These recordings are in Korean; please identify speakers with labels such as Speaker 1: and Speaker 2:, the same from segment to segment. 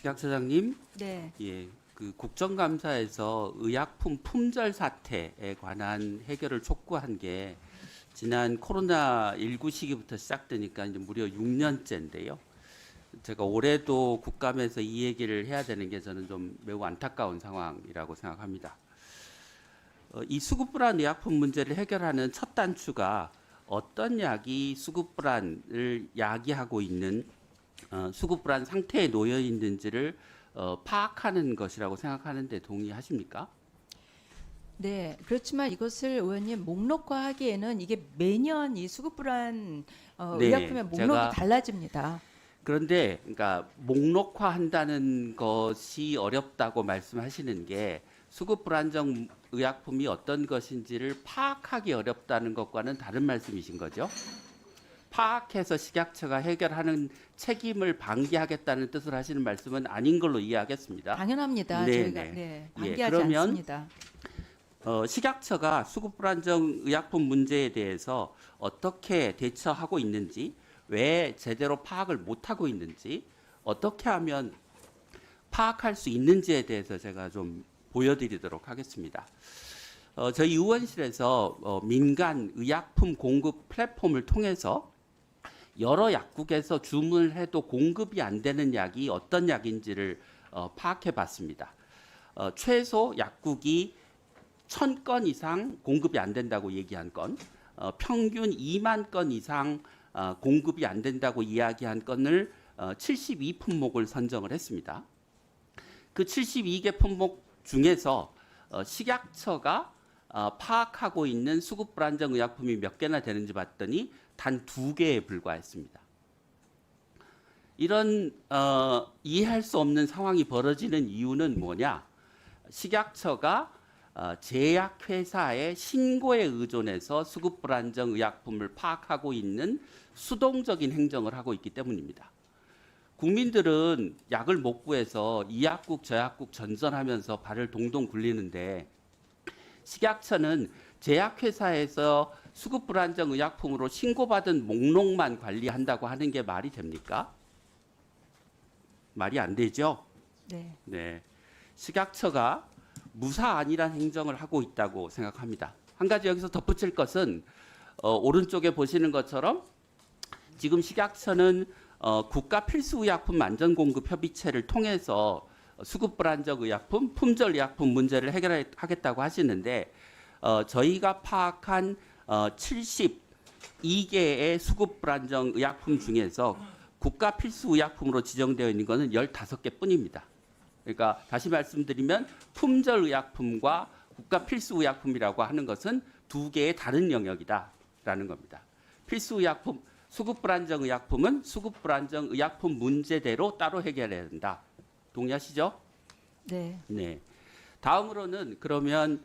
Speaker 1: 식약처장님,
Speaker 2: 네,
Speaker 1: 예, 그 국정감사에서 의약품 품절 사태에 관한 해결을 촉구한 게 지난 코로나19 시기부터 시작되니까 이제 무려 6년째인데요. 제가 올해도 국감에서 이 얘기를 해야 되는 게 저는 좀 매우 안타까운 상황이라고 생각합니다. 이 수급 불안 의약품 문제를 해결하는 첫 단추가 어떤 약이 수급 불안을 야기하고 있는 수급 불안 상태에 놓여 있는지를 파악하는 것이라고 생각하는데 동의하십니까?
Speaker 2: 네. 그렇지만 이것을 의원님 목록화하기에는 이게 매년 이 수급 불안
Speaker 1: 네,
Speaker 2: 의약품의 목록이
Speaker 1: 제가
Speaker 2: 달라집니다.
Speaker 1: 그런데 그러니까 목록화한다는 것이 어렵다고 말씀하시는 게 수급 불안정 의약품이 어떤 것인지를 파악하기 어렵다는 것과는 다른 말씀이신 거죠? 파악해서 식약처가 해결하는 책임을 방기하겠다는 뜻으로 하시는 말씀은 아닌 걸로 이해하겠습니다.
Speaker 2: 당연합니다.
Speaker 1: 네,
Speaker 2: 저희가
Speaker 1: 네.
Speaker 2: 네,
Speaker 1: 예,
Speaker 2: 방기하지
Speaker 1: 그러면
Speaker 2: 않습니다.
Speaker 1: 식약처가 수급 불안정 의약품 문제에 대해서 어떻게 대처하고 있는지, 왜 제대로 파악을 못하고 있는지, 어떻게 하면 파악할 수 있는지에 대해서 제가 좀 보여드리도록 하겠습니다. 저희 의원실에서 민간 의약품 공급 플랫폼을 통해서 여러 약국에서 주문을 해도 공급이 안 되는 약이 어떤 약인지를 파악해 봤습니다. 최소 약국이 1,000건 이상 공급이 안 된다고 얘기한 건, 평균 2만 건 이상 공급이 안 된다고 이야기한 건을 72품목을 선정을 했습니다. 그 72개 품목 중에서 식약처가 파악하고 있는 수급 불안정 의약품이 몇 개나 되는지 봤더니 단 2개에 불과했습니다. 이런 이해할 수 없는 상황이 벌어지는 이유는 뭐냐? 식약처가 제약회사의 신고에 의존해서 수급 불안정 의약품을 파악하고 있는 수동적인 행정을 하고 있기 때문입니다. 국민들은 약을 못 구해서 이 약국 저 약국 전전하면서 발을 동동 굴리는데 식약처는 제약회사에서 수급 불안정 의약품으로 신고받은 목록만 관리한다고 하는 게 말이 됩니까? 말이 안 되죠?
Speaker 2: 네.
Speaker 1: 네. 식약처가 무사안일한 행정을 하고 있다고 생각합니다. 한 가지 여기서 덧붙일 것은 오른쪽에 보시는 것처럼 지금 식약처는 국가 필수 의약품 안전공급 협의체를 통해서 수급 불안정 의약품, 품절 의약품 문제를 해결하겠다고 하시는데 저희가 파악한 72개의 수급 불안정 의약품 중에서 국가 필수 의약품으로 지정되어 있는 것은 15개뿐입니다. 그러니까 다시 말씀드리면 품절 의약품과 국가 필수 의약품이라고 하는 것은 2개의 다른 영역이다라는 겁니다. 필수 의약품, 수급 불안정 의약품은 수급 불안정 의약품 문제대로 따로 해결해야 된다. 동의하시죠?
Speaker 2: 네.
Speaker 1: 네. 다음으로는 그러면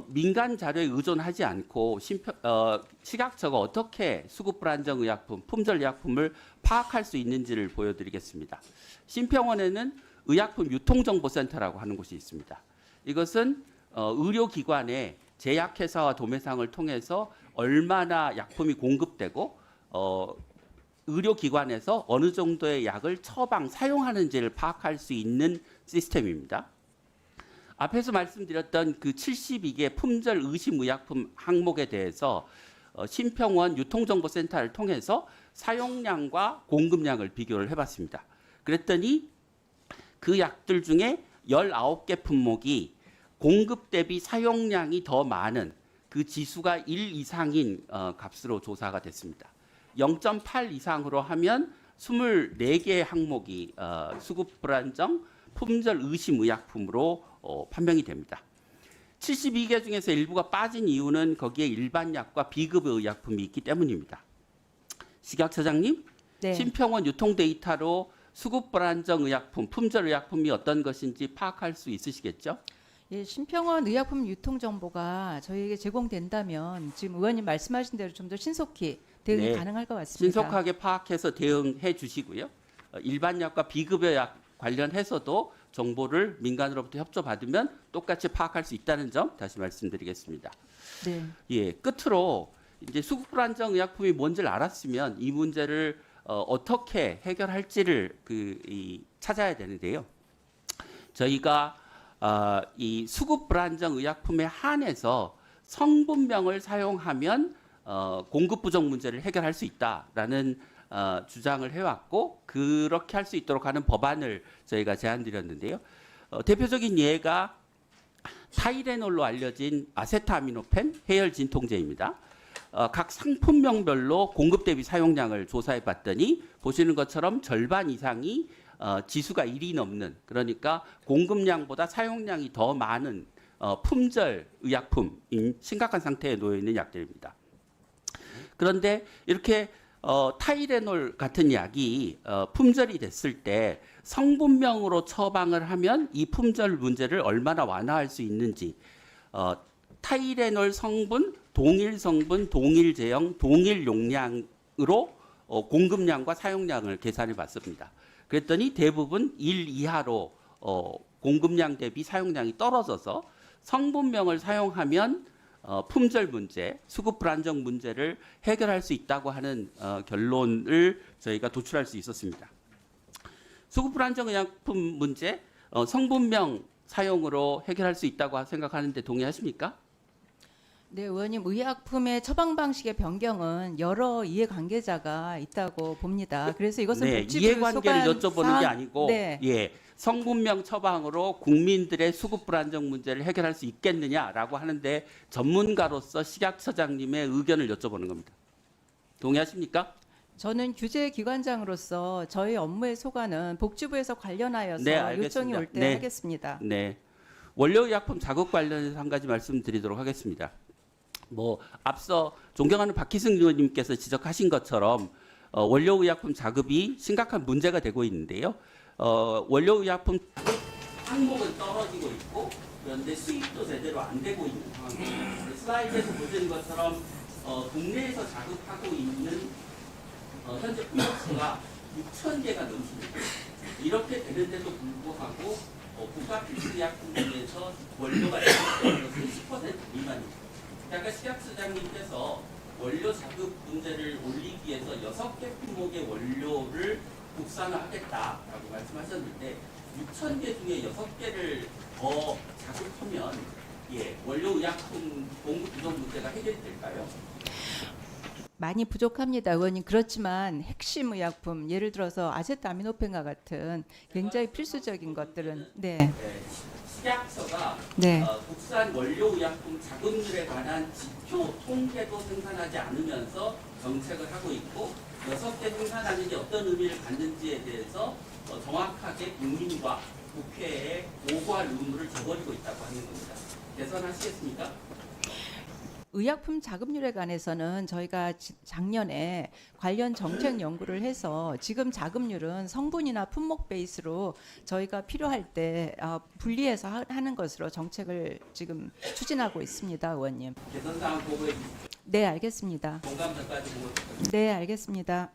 Speaker 1: 민간 자료에 의존하지 않고 식약처가 어떻게 수급 불안정 의약품, 품절 의약품을 파악할 수 있는지를 보여드리겠습니다. 심평원에는 의약품 유통정보센터라고 하는 곳이 있습니다. 이것은 의료기관에 제약회사와 도매상을 통해서 얼마나 약품이 공급되고 의료기관에서 어느 정도의 약을 처방, 사용하는지를 파악할 수 있는 시스템입니다. 앞에서 말씀드렸던 그 72개 품절 의심 의약품 항목에 대해서 심평원 유통정보센터를 통해서 사용량과 공급량을 비교를 해봤습니다. 그랬더니 그 약들 중에 19개 품목이 공급 대비 사용량이 더 많은 그 지수가 1 이상인 값으로 조사가 됐습니다. 0.8 이상으로 하면 24개의 항목이 수급 불안정 품절 의심 의약품으로 판명이 됩니다. 72개 중에서 일부가 빠진 이유는 거기에 일반 약과 비급 의약품이 있기 때문입니다. 식약처장님,
Speaker 2: 네.
Speaker 1: 심평원 유통 데이터로 수급 불안정 의약품, 품절 의약품이 어떤 것인지 파악할 수 있으시겠죠?
Speaker 2: 예, 심평원 의약품 유통 정보가 저희에게 제공된다면 지금 의원님 말씀하신 대로 좀 더 신속히 대응이
Speaker 1: 네.
Speaker 2: 가능할 것 같습니다.
Speaker 1: 신속하게 파악해서 대응해 주시고요. 일반 약과 비급여 약 관련해서도 정보를 민간으로부터 협조받으면 똑같이 파악할 수 있다는 점 다시 말씀드리겠습니다.
Speaker 2: 네.
Speaker 1: 예, 끝으로 이제 수급 불안정 의약품이 뭔지를 알았으면 이 문제를 어떻게 해결할지를 찾아야 되는데요. 저희가 이 수급 불안정 의약품에 한해서 성분명을 사용하면 공급 부족 문제를 해결할 수 있다라는 주장을 해왔고 그렇게 할 수 있도록 하는 법안을 저희가 제안드렸는데요. 대표적인 예가 타이레놀로 알려진 아세트아미노펜 해열 진통제입니다. 각 상품명별로 공급 대비 사용량을 조사해 봤더니 보시는 것처럼 절반 이상이 지수가 1이 넘는, 그러니까 공급량보다 사용량이 더 많은 품절 의약품인 심각한 상태에 놓여 있는 약들입니다. 그런데 이렇게 타이레놀 같은 약이 품절이 됐을 때 성분명으로 처방을 하면 이 품절 문제를 얼마나 완화할 수 있는지, 타이레놀 성분, 동일 성분, 동일 제형, 동일 용량으로 공급량과 사용량을 계산해 봤습니다. 그랬더니 대부분 1 이하로 공급량 대비 사용량이 떨어져서 성분명을 사용하면 품절 문제, 수급 불안정 문제를 해결할 수 있다고 하는 결론을 저희가 도출할 수 있었습니다. 수급 불안정 의약품 문제, 성분명 사용으로 해결할 수 있다고 생각하는데 동의하십니까?
Speaker 2: 네, 의원님, 의약품의 처방 방식의 변경은 여러 이해관계자가 있다고 봅니다. 그래서 이것은
Speaker 1: 네,
Speaker 2: 복지부
Speaker 1: 이해관계를
Speaker 2: 소관
Speaker 1: 여쭤보는 게 아니고
Speaker 2: 네.
Speaker 1: 예, 성분명 처방으로 국민들의 수급 불안정 문제를 해결할 수 있겠느냐라고 하는데 전문가로서 식약처장님의 의견을 여쭤보는 겁니다. 동의하십니까?
Speaker 2: 저는 규제기관장으로서 저희 업무의 소관은 복지부에서 관련하여서
Speaker 1: 네, 알겠습니다.
Speaker 2: 요청이 올 때
Speaker 1: 네.
Speaker 2: 하겠습니다.
Speaker 1: 네. 원료의약품 자급 관련해서 한 가지 말씀드리도록 하겠습니다. 앞서 존경하는 박희승 의원님께서 지적하신 것처럼 원료의약품 자급이 심각한 문제가 되고 있는데요. 원료의약품 항목은 떨어지고 있고 그런데 수입도 제대로 안 되고 있는 상황입니다. 슬라이드에서 보시는 것처럼 국내에서 자급하고 있는 현재 품목수가 6,000개가 넘습니다. 이렇게 되는데도 불구하고 국가 필수의약품 중에서 원료가 자급되는 것은 10% 미만입니다. 아까 식약처장님께서 원료 자급 문제를 올리기 위해서 6개 품목의 원료를 국산화하겠다라고 말씀하셨는데 6,000개 중에 6개를 더 자급하면 원료 의약품 공급 부족 문제가 해결될까요?
Speaker 2: 많이 부족합니다, 의원님. 그렇지만 핵심 의약품, 예를 들어서 아세트아미노펜과 같은 굉장히 필수적인 것들은
Speaker 1: 식약처가
Speaker 2: 네.
Speaker 1: 국산 원료 의약품 자급률에 관한 지표 통계도 생산하지 않으면서 정책을 하고 있고 6개 생산하는 게 어떤 의미를 갖는지에 대해서 정확하게 국민과 국회에 보고할 의무를 저버리고 있다고 하는 겁니다. 개선하시겠습니까?
Speaker 2: 의약품 자급률에 관해서는 저희가 작년에 관련 정책 연구를 해서 지금 자급률은 성분이나 품목 베이스로 저희가 필요할 때 분리해서 하는 것으로 정책을 지금 추진하고 있습니다, 의원님.
Speaker 1: 개선 사항 보고해 주십시오.
Speaker 2: 네, 알겠습니다.
Speaker 1: 공감전까지 보고
Speaker 2: 네, 알겠습니다.